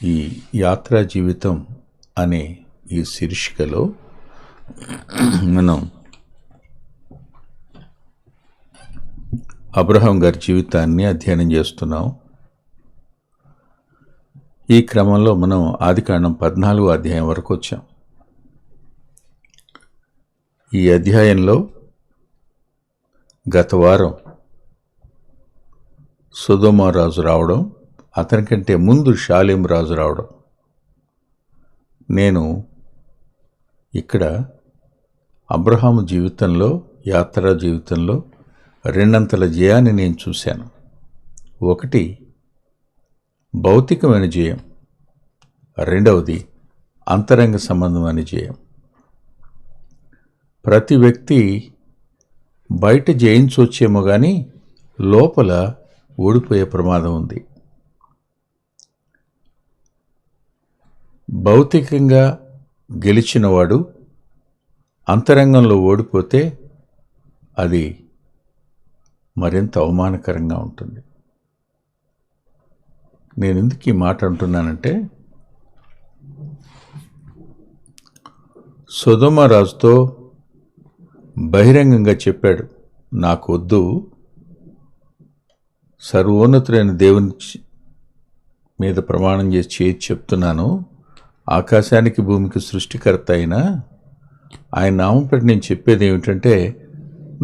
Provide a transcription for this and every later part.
ఈ యాత్రా జీవితం అనే ఈ శీర్షికలో మనం అబ్రహాం గారి జీవితాన్ని అధ్యయనం చేస్తున్నాం. ఈ క్రమంలో మనం ఆదికాండం 14వ అధ్యాయం వరకు వచ్చాం. ఈ అధ్యాయంలో గత వారం సొదొమ రాజు రావడం, అతనికంటే ముందు షాలేం రాజు రావడం. నేను ఇక్కడ అబ్రహాము జీవితంలో, యాత్రా జీవితంలో రెండంతల జయాన్ని నేను చూశాను. ఒకటి భౌతికమైన జయం, రెండవది అంతరంగ సంబంధమైన జయం. ప్రతి వ్యక్తి బయట జయించవచ్చేమో కానీ లోపల ఓడిపోయే ప్రమాదం ఉంది. భౌతికంగా గెలిచినవాడు అంతరంగంలో ఓడిపోతే అది మరింత అవమానకరంగా ఉంటుంది. నేను ఎందుకు ఈ మాట అంటున్నానంటే, సొదొమ రాజుతో బహిరంగంగా చెప్పాడు, నాకు వద్దు, సర్వోన్నతుడైన దేవుని మీద ప్రమాణం చేసి చెప్తున్నాను, ఆకాశానికి భూమికి సృష్టికర్త అయిన ఆయన నామం పెట్టి నేను చెప్పేది ఏమిటంటే,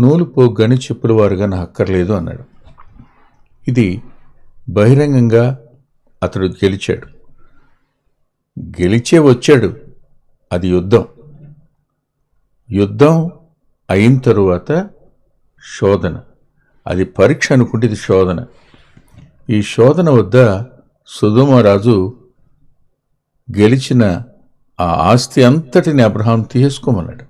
నూలు పోగ్గాని చెప్పుల వారుగా నాకు అక్కర్లేదు అన్నాడు. ఇది బహిరంగంగా అతడు గెలిచాడు, గెలిచే వచ్చాడు. అది యుద్ధం అయిన తరువాత శోధన. అది పరీక్ష అనుకుంటే ఇది శోధన. ఈ శోధన వద్ద సొదొమ రాజు గెలిచిన ఆ ఆస్తి అంతటిని అబ్రహాం తీసుకోమన్నాడు.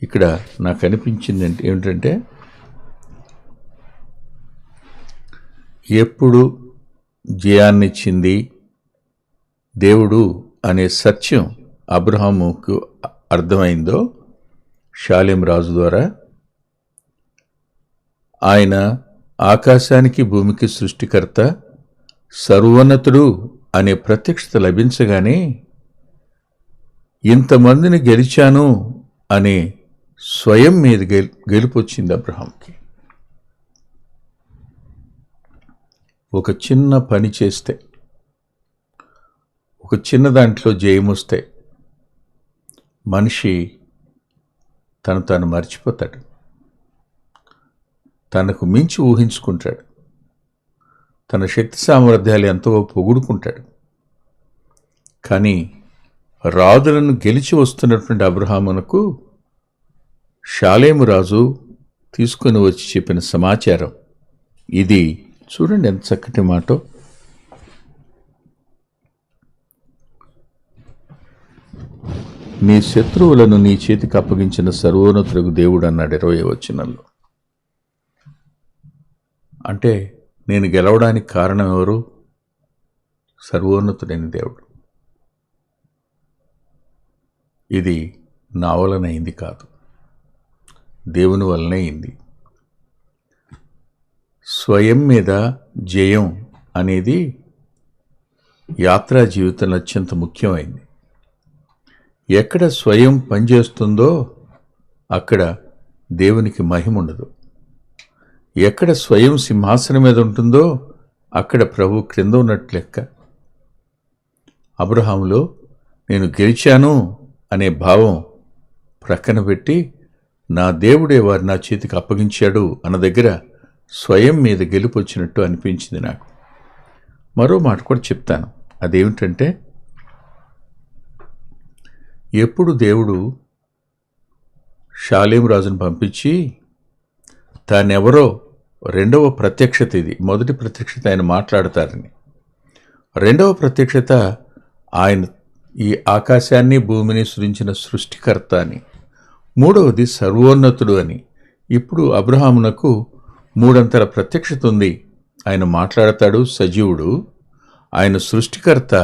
ఇక్కడ నాకు అనిపించింది ఏమిటంటే, ఎప్పుడు జయాన్నిచ్చింది దేవుడు అనే సత్యం అబ్రహాముకు అర్థమైందో షాలేం రాజు ద్వారా, ఆయన ఆకాశానికి భూమికి సృష్టికర్త, సర్వోన్నతుడు అనే ప్రత్యక్షత లభించగానే ఇంతమందిని గెలిచాను అనే స్వయం మీద గెలుపు వచ్చింది అబ్రహాంకి. ఒక చిన్న పని చేస్తే, ఒక చిన్న దాంట్లో జయమొస్తే మనిషి తాను మర్చిపోతాడు, తనకు మించి ఊహించుకుంటాడు, తన శక్తి సామర్థ్యాలు ఎంతో పొగుడుకుంటాడు. కానీ రాజులను గెలిచి వస్తున్నటువంటి అబ్రహామునకు షాలేము రాజు తీసుకొని వచ్చి చెప్పిన సమాచారం ఇది. చూడండి ఎంత చక్కటి మాటో. నీ శత్రువులను నీ చేతికి అప్పగించిన సర్వోన్నతులకు దేవుడు అన్నాడు 20వ వచనంలో. అంటే నేను గెలవడానికి కారణం ఎవరు? సర్వోన్నతుడైన దేవుడు. ఇది నా వలన అయింది కాదు, దేవుని వలనే అయింది. స్వయం మీద జయం అనేది యాత్రా జీవితంలో అత్యంత ముఖ్యమైంది. ఎక్కడ స్వయం పనిచేస్తుందో అక్కడ దేవునికి మహిమ ఉండదు. ఎక్కడ స్వయం సింహాసనం మీద ఉంటుందో అక్కడ ప్రభు క్రింద ఉన్నట్లు లెక్క. అబ్రహాములో నేను గెలిచాను అనే భావం ప్రక్కన పెట్టి, నా దేవుడే వారు నా చేతికి అప్పగించాడు అన్న దగ్గర స్వయం మీద గెలుపు వచ్చినట్టు అనిపించింది నాకు. మరో మాట కూడా చెప్తాను. అదేమిటంటే, ఎప్పుడు దేవుడు షాలేం రాజును పంపించి తానెవరో, రెండవ ప్రత్యక్షత ఇది. మొదటి ప్రత్యక్షత ఆయన మాట్లాడతారని, రెండవ ప్రత్యక్షత ఆయన ఈ ఆకాశాన్ని భూమిని సృజించిన సృష్టికర్త అని, మూడవది సర్వోన్నతుడు అని. ఇప్పుడు అబ్రహామునకు మూడంతల ప్రత్యక్షత ఉంది. ఆయన మాట్లాడతాడు, సజీవుడు, ఆయన సృష్టికర్త,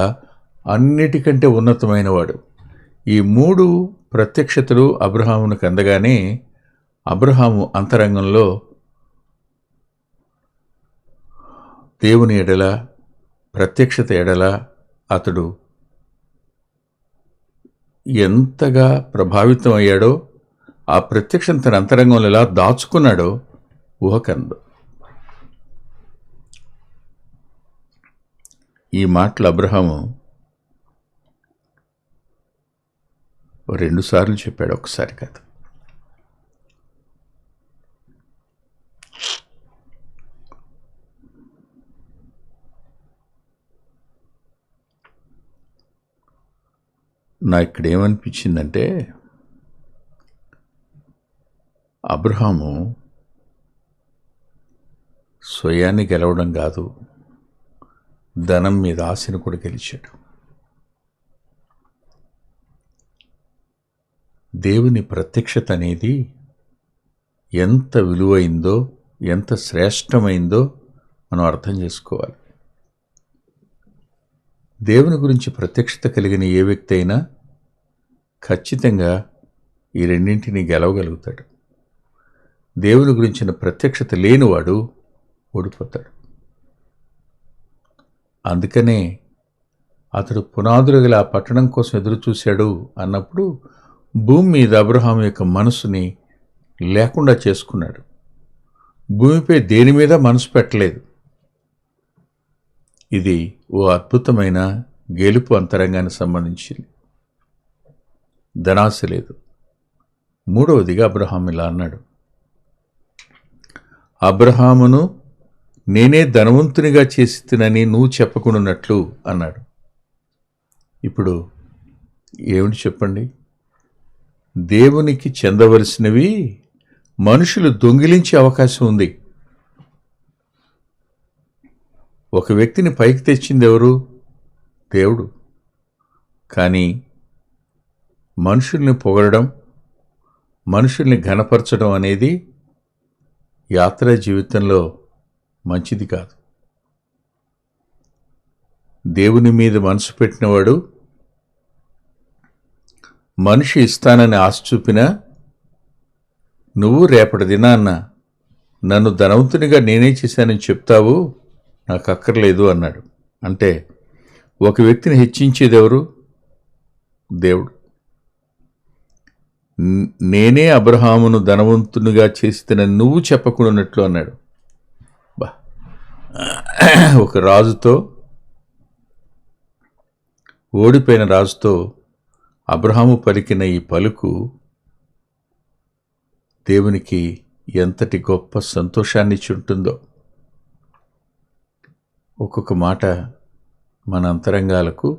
అన్నిటికంటే ఉన్నతమైన వాడు. ఈ మూడు ప్రత్యక్షతలు అబ్రహామునకు అందగానే అబ్రహాము అంతరంగంలో దేవుని ఎడల, ప్రత్యక్షత ఎడల అతడు ఎంతగా ప్రభావితం అయ్యాడో, ఆ ప్రత్యక్షం తన అంతరంగంలో ఎలా దాచుకున్నాడో ఊహకందు. ఈ మాటలు అబ్రహాము 2 సార్లు చెప్పాడు, ఒకసారి కాదు. నా ఇక్కడ ఏమనిపించిందంటే, అబ్రహాము స్వయాన్ని గెలవడం కాదు, ధనం మీద ఆశను కూడా గెలిచాడు. దేవుని ప్రత్యక్షత అనేది ఎంత విలువైందో, ఎంత శ్రేష్టమైందో మనం అర్థం చేసుకోవాలి. దేవుని గురించి ప్రత్యక్షత కలిగిన ఏ వ్యక్తి అయినా ఖచ్చితంగా ఈ రెండింటినీ గెలవగలుగుతాడు. దేవుని గురించిన ప్రత్యక్షత లేనివాడు ఓడిపోతాడు. అందుకనే అతడు పునాదులు గల ఆ పట్టణం కోసం ఎదురు చూశాడు అన్నప్పుడు భూమి మీద అబ్రహాము యొక్క మనసుని లేకుండా చేసుకున్నాడు. భూమిపై దేని మీద మనసు పెట్టలేదు. ఇది ఓ అద్భుతమైన గెలుపు అంతరంగానికి సంబంధించింది. ధనాశ లేదు. మూడవదిగా అబ్రహాము ఇలా అన్నాడు, అబ్రహామును నేనే ధనవంతునిగా చేసి తినని నువ్వు చెప్పకుండాన్నట్లు అన్నాడు. ఇప్పుడు ఏమిటి చెప్పండి? దేవునికి చెందవలసినవి మనుషులు దొంగిలించే అవకాశం ఉంది. ఒక వ్యక్తిని పైకి తెచ్చింది ఎవరు? దేవుడు. కానీ మనుషుల్ని పొగడడం, మనుషుల్ని ఘనపరచడం అనేది యాత్రా జీవితంలో మంచిది కాదు. దేవుని మీద మనసు పెట్టినవాడు మనిషి ఇస్తానని ఆశ చూపినా నువ్వు రేపటి దినాన్న నన్ను ధనవంతునిగా నేనే చేశానని చెప్తావు, నాకు అక్కర్లేదు అన్నాడు. అంటే ఒక వ్యక్తిని హెచ్చించేది ఎవరు? దేవుడు. నేనే అబ్రహామును ధనవంతునిగా చేస్తానని నువ్వు చెప్పకుండాన్నట్లు అన్నాడు. ఒక రాజుతో, ఓడిపోయిన రాజుతో అబ్రహాము పలికిన ఈ పలుకు దేవునికి ఎంతటి గొప్ప సంతోషాన్ని ఇచ్చి ఉంటుందో. ఒక్కొక్క మాట మన అంతరంగాలకు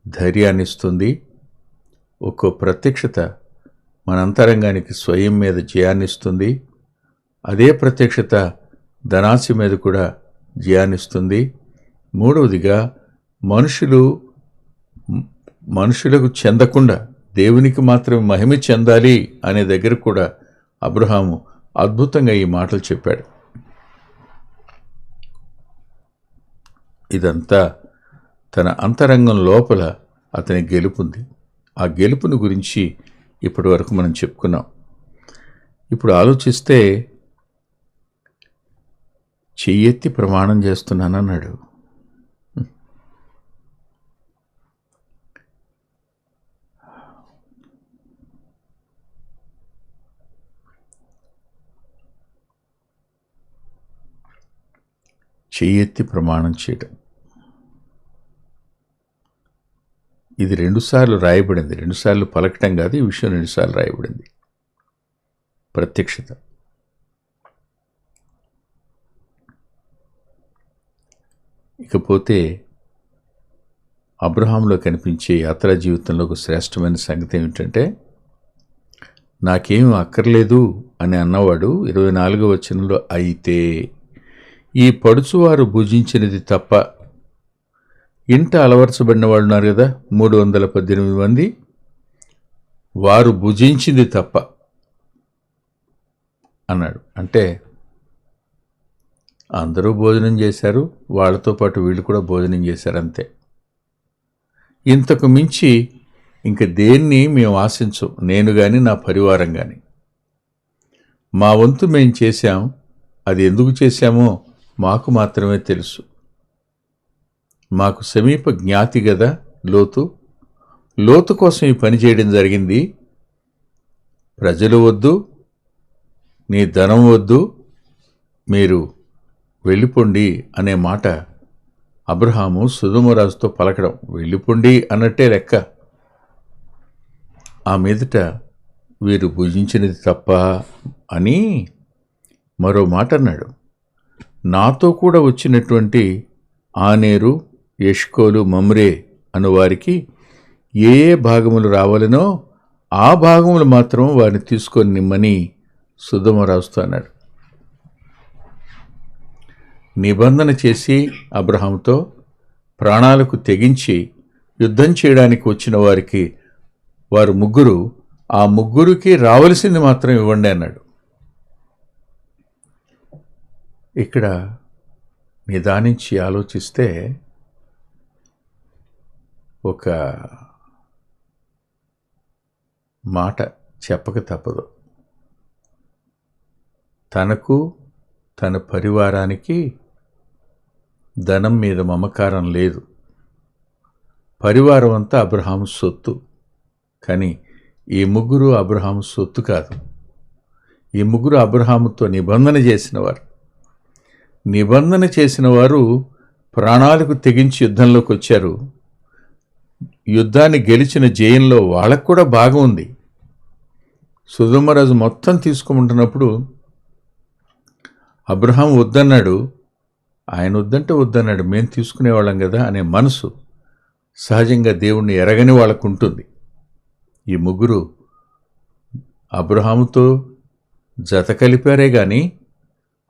ధైర్యాన్ని ఇస్తుంది. ఒక్కో ప్రత్యక్షత మన అంతరంగానికి స్వయం మీద జయాన్నిస్తుంది. అదే ప్రత్యక్షత ధనాశ మీద కూడా జయాన్నిస్తుంది. మూడవదిగా మనుషులకు చెందకుండా దేవునికి మాత్రమే మహిమ చెందాలి అనే దగ్గర కూడా అబ్రహాము అద్భుతంగా ఈ మాటలు చెప్పాడు. ఇదంతా తన అంతరంగం లోపల అతని గెలుపుంది. ఆ గెలుపుని గురించి ఇప్పటి వరకు మనం చెప్పుకున్నాం. ఇప్పుడు ఆలోచిస్తే చెయ్యెత్తి ప్రమాణం చేస్తున్నానన్నాడు. చెయ్యెత్తి ప్రమాణం చేయడం, ఇది 2 సార్లు రాయబడింది. 2 సార్లు పలకటం కాదు, ఈ విషయం 2 సార్లు రాయబడింది. ప్రత్యక్షత. ఇకపోతే అబ్రహాంలో కనిపించే యాత్రా జీవితంలో ఒక శ్రేష్టమైన సంగతి ఏమిటంటే, నాకేం అక్కర్లేదు అని అన్నవాడు 24వ వచనంలో, అయితే ఈ పడుచువారు భుజించినది తప్ప, ఇంట అలవరచబడిన వాళ్ళు ఉన్నారు కదా 318 మంది, వారు భుజించింది తప్ప అన్నాడు. అంటే అందరూ భోజనం చేశారు, వాళ్ళతో పాటు వీళ్ళు కూడా భోజనం చేశారు, అంతే. ఇంతకు మించి ఇంక దేన్ని మేము ఆశించం, నేను కానీ నా పరివారం కానీ. మా వంతు మేము చేశాం, అది ఎందుకు చేశామో మాకు మాత్రమే తెలుసు. మాకు సమీప జ్ఞాతి గదా లోతు కోసం ఈ పని చేయడం జరిగింది. ప్రజలు వద్దు, నీ ధనం వద్దు, మీరు వెళ్ళిపోండి అనే మాట అబ్రహాము సొదొమరాజుతో పలకడం. వెళ్ళిపోండి అన్నట్టే లెక్క. ఆ మీదట వీరు భుజించినది తప్ప అని మరో మాట అన్నాడు. నాతో కూడా వచ్చినటువంటి ఆనేరు, ఎష్కోలు, మమ్రే అనువారికి ఏ ఏ భాగములు రావాలనో ఆ భాగములు మాత్రం వారిని తీసుకొని నిమ్మని సొదొమరాజుతో అన్నాడు. నిబంధన చేసి అబ్రహాముతో ప్రాణాలకు తెగించి యుద్ధం చేయడానికి వచ్చిన వారికి వారు ముగ్గురు, ఆ ముగ్గురికి రావలసింది మాత్రం ఇవ్వండి అన్నాడు. ఇక్కడ నిదానించి ఆలోచిస్తే ఒక మాట చెప్పక తప్పదు. తనకు తన పరివారానికి ధనం మీద మమకారం లేదు. పరివారం అంతా అబ్రహాము సొత్తు. కానీ ఈ ముగ్గురు అబ్రహాము సొత్తు కాదు. ఈ ముగ్గురు అబ్రహాముతో నిబంధన చేసినవారు. నిబంధన చేసిన వారు ప్రాణాలకు తెగించి యుద్ధంలోకి వచ్చారు. యుద్ధాన్ని గెలిచిన జయంలో వాళ్ళకు కూడా భాగం ఉంది. సొదొమరాజు మొత్తం తీసుకోమంటున్నప్పుడు అబ్రహాం వద్దన్నాడు. ఆయన వద్దంటే వద్దన్నాడు, మేము తీసుకునేవాళ్ళం కదా అనే మనసు సహజంగా దేవుణ్ణి ఎరగని వాళ్ళకు ఉంటుంది. ఈ ముగ్గురు అబ్రహాముతో జత కలిపారే కానీ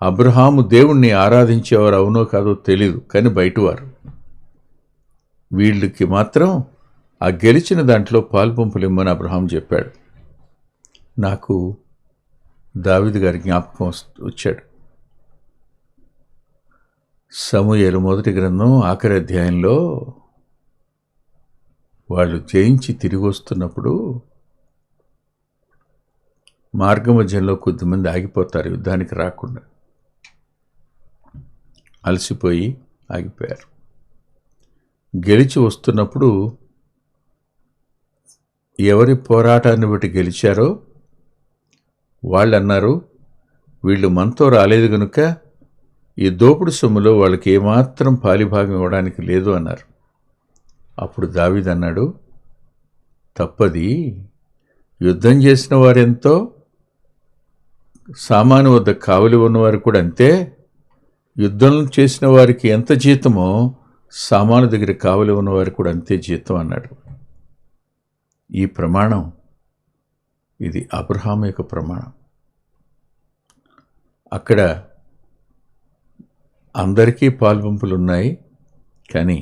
అబ్రహాము దేవుణ్ణి ఆరాధించేవారు అవునో కాదో తెలీదు, కానీ బయటవారు. వీళ్ళకి మాత్రం ఆ గెలిచిన దాంట్లో పాలుపంపులు ఇమ్మని అబ్రహాం చెప్పాడు. నాకు దావీదు గారి జ్ఞాపకం వచ్చాడు. సమూయేలు మొదటి గ్రంథం ఆఖరి అధ్యాయంలో వాళ్ళు జయించి తిరిగి వస్తున్నప్పుడు మార్గమధ్యంలో కొద్దిమంది ఆగిపోతారు, యుద్ధానికి రాకుండా అలసిపోయి ఆగిపోయారు. గెలిచి వస్తున్నప్పుడు ఎవరి పోరాటాన్ని బట్టి గెలిచారో వాళ్ళు అన్నారు, వీళ్ళు మనతో రాలేదు కనుక ఈ దోపుడు సొమ్ములో వాళ్ళకి ఏమాత్రం పాలిభాగం ఇవ్వడానికి లేదు అన్నారు. అప్పుడు దావీదు అన్నాడు, తప్పది, యుద్ధం చేసిన వారెంతో సామాను వద్ద కావలి ఉన్నవారు కూడా అంతే. యుద్ధం చేసిన వారికి ఎంత జీతమో సామాను దగ్గర కావలి ఉన్నవారికి కూడా అంతే జీతం అన్నాడు. ఈ ప్రమాణం, ఇది అబ్రహాము యొక్క ప్రమాణం. అక్కడ అందరికీ పాలుపంపులు ఉన్నాయి, కానీ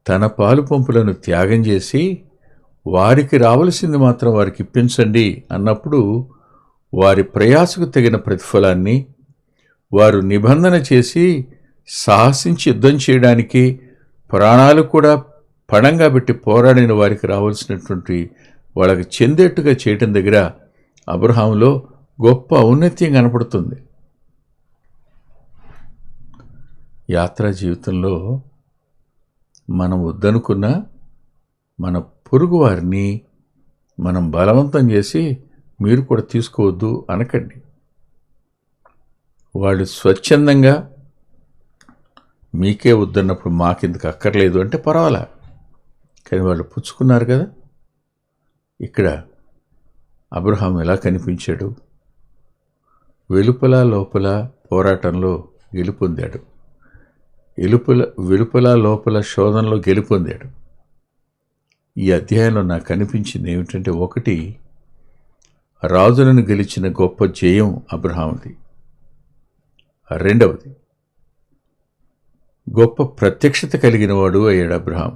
తన పాలుపంపులను త్యాగం చేసి వారికి రావలసింది మాత్రం వారికి ఇప్పించండి అన్నప్పుడు వారి ప్రయాసకు తగిన ప్రతిఫలాన్ని, వారు నిబంధన చేసి సాహసించి యుద్ధం చేయడానికి ప్రాణాలు కూడా పణంగా పెట్టి పోరాడిన వారికి రావాల్సినటువంటి వాళ్ళకి చెందేట్టుగా చేయటం దగ్గర అబ్రహాములో గొప్ప ఔన్నత్యం కనపడుతుంది. యాత్రా జీవితంలో మనం వద్దనుకున్న మన పొరుగు వారిని మనం బలవంతం చేసి మీరు కూడా తీసుకోవద్దు అనకండి. వాళ్ళు స్వచ్ఛందంగా మీకే వద్దన్నప్పుడు మాకెందుకు అక్కర్లేదు అంటే పర్వాలా, కానీ వాళ్ళు పుచ్చుకున్నారు కదా. ఇక్కడ అబ్రహాం ఎలా కనిపించాడు? వెలుపల లోపల పోరాటంలో గెలుపొందాడు, వెలుపల లోపల శోధనలో గెలుపొందాడు. ఈ అధ్యాయంలో నాకు కనిపించింది ఏమిటంటే, ఒకటి, రాజులను గెలిచిన గొప్ప జయం అబ్రహాముది. రెండవది, గొప్ప ప్రత్యక్షత కలిగిన వాడు అయ్యాడు అబ్రహాం.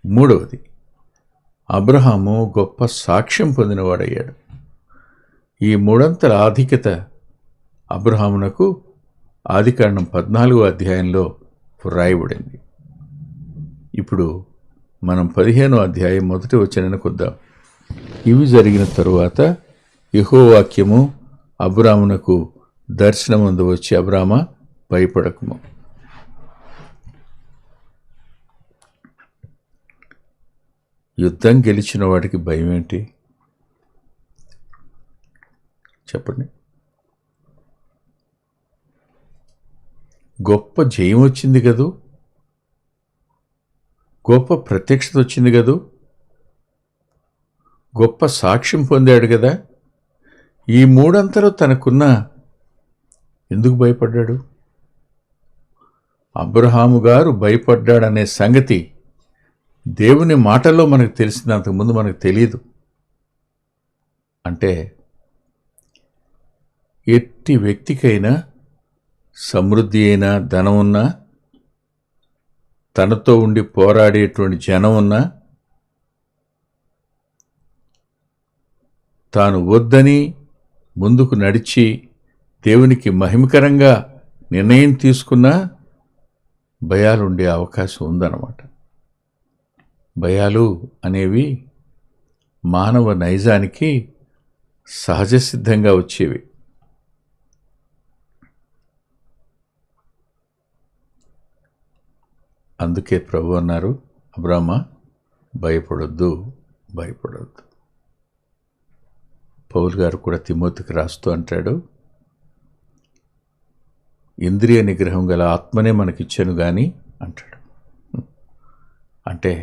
మూడవది, అబ్రహాము గొప్ప సాక్ష్యం పొందినవాడయ్యాడు. ఈ మూడంతల ఆధిక్యత అబ్రహామునకు ఆదికాండం 14వ అధ్యాయంలో వ్రాయబడింది. ఇప్పుడు మనం 15వ అధ్యాయం 1వ వచనానికి వద్దాం. ఇవి జరిగిన తరువాత యెహోవా వాక్యము అబ్రామునకు దర్శనమందు వచ్చి, అబ్రామా భయపడకుము, యుద్ధం గెలిచిన వాడికి భయం ఏంటి చెప్పండి? గొప్ప జయం వచ్చింది కదూ, గొప్ప ప్రత్యక్షత వచ్చింది కదూ, గొప్ప సాక్ష్యం పొందాడు కదా. ఈ మూడంతలో తనకున్న ఎందుకు భయపడ్డాడు? అబ్రహాము గారు భయపడ్డాడనే సంగతి దేవుని మాటల్లో మనకు తెలిసింది, అంతకుముందు మనకు తెలియదు. అంటే ఎట్టి వ్యక్తికైనా సమృద్ధి అయినా, ధనం ఉన్నా, తనతో ఉండి పోరాడేటువంటి జనం ఉన్నా, తాను వద్దని ముందుకు నడిచి దేవునికి మహిమకరంగా నిర్ణయం తీసుకున్నా భయాలు ఉండే అవకాశం ఉందన్నమాట. భయాలు అనేవి మానవ నైజానికి సహజ సిద్ధంగా వచ్చేవి. అందుకే ప్రభు అన్నారు, అబ్రామా భయపడొద్దు, భయపడొద్దు. పౌలు గారు కూడా తిమోతికి రాస్తూ అంటాడు, ఇంద్రియ నిగ్రహం గల ఆత్మనే మనకిచ్చాను గాని అంటాడు. అంటే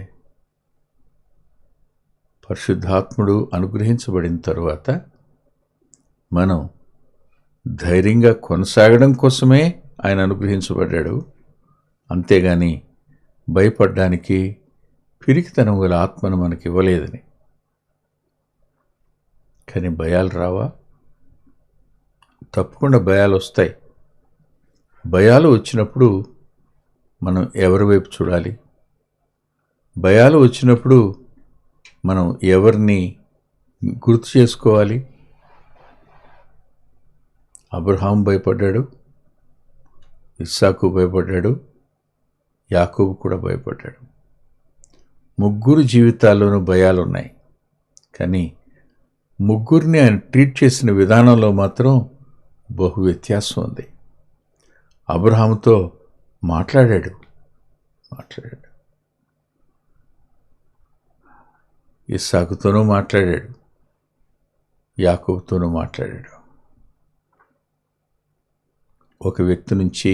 పరిశుద్ధాత్ముడు అనుగ్రహించబడిన తరువాత మనం ధైర్యంగా కొనసాగడం కోసమే ఆయన అనుగ్రహించబడ్డాడు, అంతేగాని భయపడ్డానికి పిరికితనం గల ఆత్మను మనకి ఇవ్వలేదని. కానీ భయాలు రావా? తప్పకుండా భయాలు వస్తాయి. భయాలు వచ్చినప్పుడు మనం ఎవరి వైపు చూడాలి? భయాలు వచ్చినప్పుడు మనం ఎవరిని గుర్తు చేసుకోవాలి? అబ్రహాము భయపడ్డాడు, ఇస్సాకు భయపడ్డాడు, యాకోబు కూడా భయపడ్డాడు. ముగ్గురు జీవితాల్లోనూ భయాలు ఉన్నాయి. కానీ ముగ్గురిని ఆయన ట్రీట్ చేసిన విధానంలో మాత్రం బహు వ్యత్యాసం ఉంది. అబ్రహాముతో మాట్లాడాడు, ఇస్సాకుతోనూ మాట్లాడాడు, యాకోబుతోనూ మాట్లాడాడు. ఒక వ్యక్తి నుంచి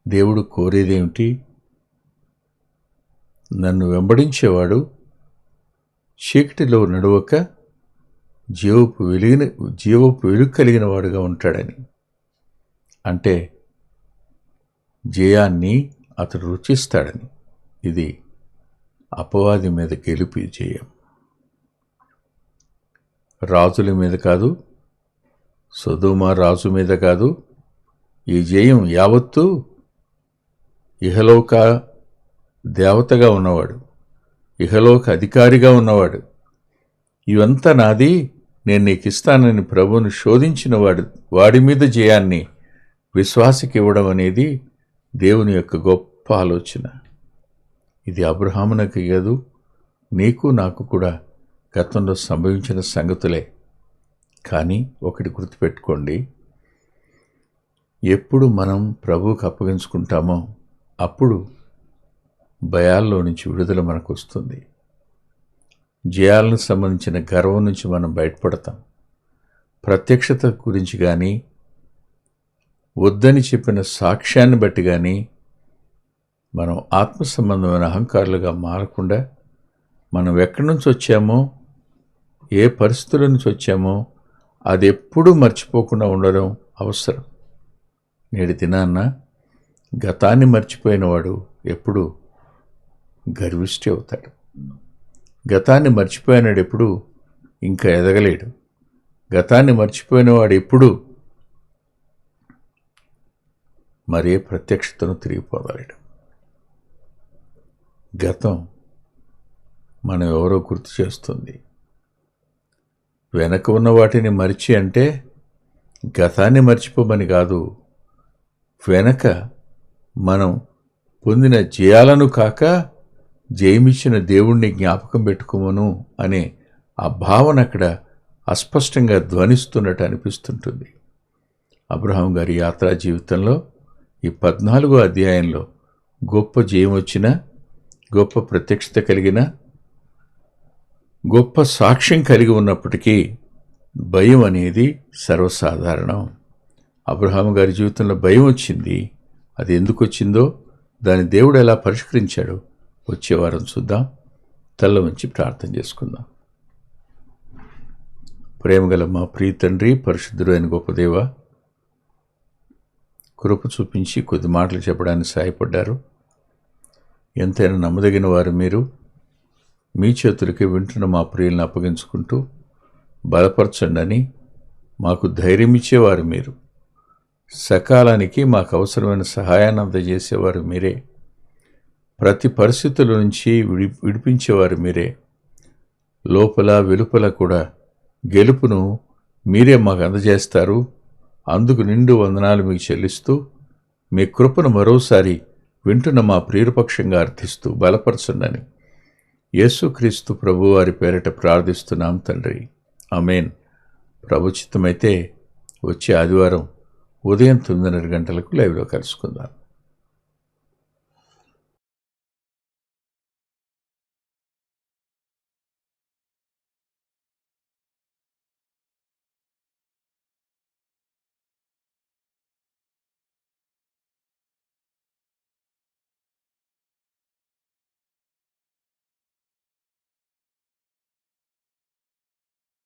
దేవుడు కోరేదేమిటి? నన్ను వెంబడించేవాడు చీకటిలో నడవక జీవపు వెలుగు కలిగిన వాడుగా ఉంటాడని. అంటే జయాన్ని అతడు రుచిస్తాడని. ఇది అపవాది మీద గెలిపి జయం. రాజుల మీద కాదు, సొదొమ రాజు మీద కాదు. ఈ జయం యావత్తూ ఇహలోక దేవతగా ఉన్నవాడు, ఇహలోక అధికారిగా ఉన్నవాడు, ఇవంతా నాది, నేను నీకు ఇస్తానని ప్రభువును శోధించిన వాడి మీద జయాన్ని విశ్వాసకి ఇవ్వడం అనేది దేవుని యొక్క గొప్ప ఆలోచన. ఇది అబ్రహామునకు కాదు, నీకు నాకు కూడా గతంలో సంభవించిన సంగతులే. కానీ ఒకటి గుర్తుపెట్టుకోండి, ఎప్పుడు మనం ప్రభువుకు అప్పగించుకుంటామో అప్పుడు భయాల్లో నుంచి విడుదల మనకు వస్తుంది. జయాలకు సంబంధించిన గర్వం నుంచి మనం బయటపడతాం. ప్రత్యక్షత గురించి కానీ, వద్దని చెప్పిన సాక్ష్యాన్ని బట్టి కానీ మనం ఆత్మ సంబంధమైన అహంకారులుగా మారకుండా, మనం ఎక్కడి నుంచి వచ్చామో, ఏ పరిస్థితుల నుంచి వచ్చామో అది ఎప్పుడూ మర్చిపోకుండా ఉండడం అవసరం. నేటి దినాన్న గతాన్ని మర్చిపోయినవాడు ఎప్పుడు గర్విష్టి అవుతాడు. గతాన్ని మర్చిపోయినాడు ఎప్పుడు ఇంకా ఎదగలేడు. గతాన్ని మర్చిపోయినవాడు ఎప్పుడు మరే ప్రత్యక్షతను తిరిగిపోగలడు. గతం మనం ఎవరో గుర్తు చేస్తుంది. వెనక ఉన్న వాటిని మరిచి అంటే గతాన్ని మర్చిపోమని కాదు, వెనక మనం పొందిన జయాలను కాక జయమిచ్చిన దేవుణ్ణి జ్ఞాపకం పెట్టుకోమను అనే ఆ భావన అక్కడ అస్పష్టంగా ధ్వనిస్తున్నట్టు అనిపిస్తుంటుంది. అబ్రహాం గారి యాత్రా జీవితంలో ఈ 14వ అధ్యాయంలో గొప్ప జయం వచ్చినా గొప్ప ప్రత్యక్షత కలిగిన, గొప్ప సాక్ష్యం కలిగి ఉన్నప్పటికీ భయం అనేది సర్వసాధారణం. అబ్రహాము గారి జీవితంలో భయం వచ్చింది. అది ఎందుకు వచ్చిందో దాన్ని దేవుడు ఎలా పరిష్కరించాడో వచ్చే వారం చూద్దాం. తల్ల వంచి ప్రార్థన చేసుకుందాం. ప్రేమగల మా ప్రియ తండ్రి, పరిశుద్ధుడు అయిన గొప్ప దేవ, కృప చూపించి కొద్ది మాటలు చెప్పడానికి సహాయపడ్డారు. ఎంతైనా నమ్మదగిన వారు మీరు. మీ చేతులకి వింటున్న మా ప్రియులను అప్పగించుకుంటూ బలపరచండి అని మాకు ధైర్యం ఇచ్చేవారు మీరు. సకాలానికి మాకు అవసరమైన సహాయాన్ని అందజేసేవారు మీరే. ప్రతి పరిస్థితుల నుంచి విడిపించేవారు మీరే. లోపల వెలుపల కూడా గెలుపును మీరే మాకు అందజేస్తారు. అందుకు నిండు వందనాలు మీకు చెల్లిస్తూ, మీ కృపను మరోసారి వింటున్న మా ప్రియపక్షంగా అర్థిస్తూ బలపరచండి యేసుక్రీస్తు ప్రభువారి పేరిట ప్రార్థిస్తున్నాం తండ్రి. ఆమేన్. ప్రభుచిత్తమైతే వచ్చే ఆదివారం ఉదయం 9:30 గంటలకు లైవ్లో కలుసుకుందాం.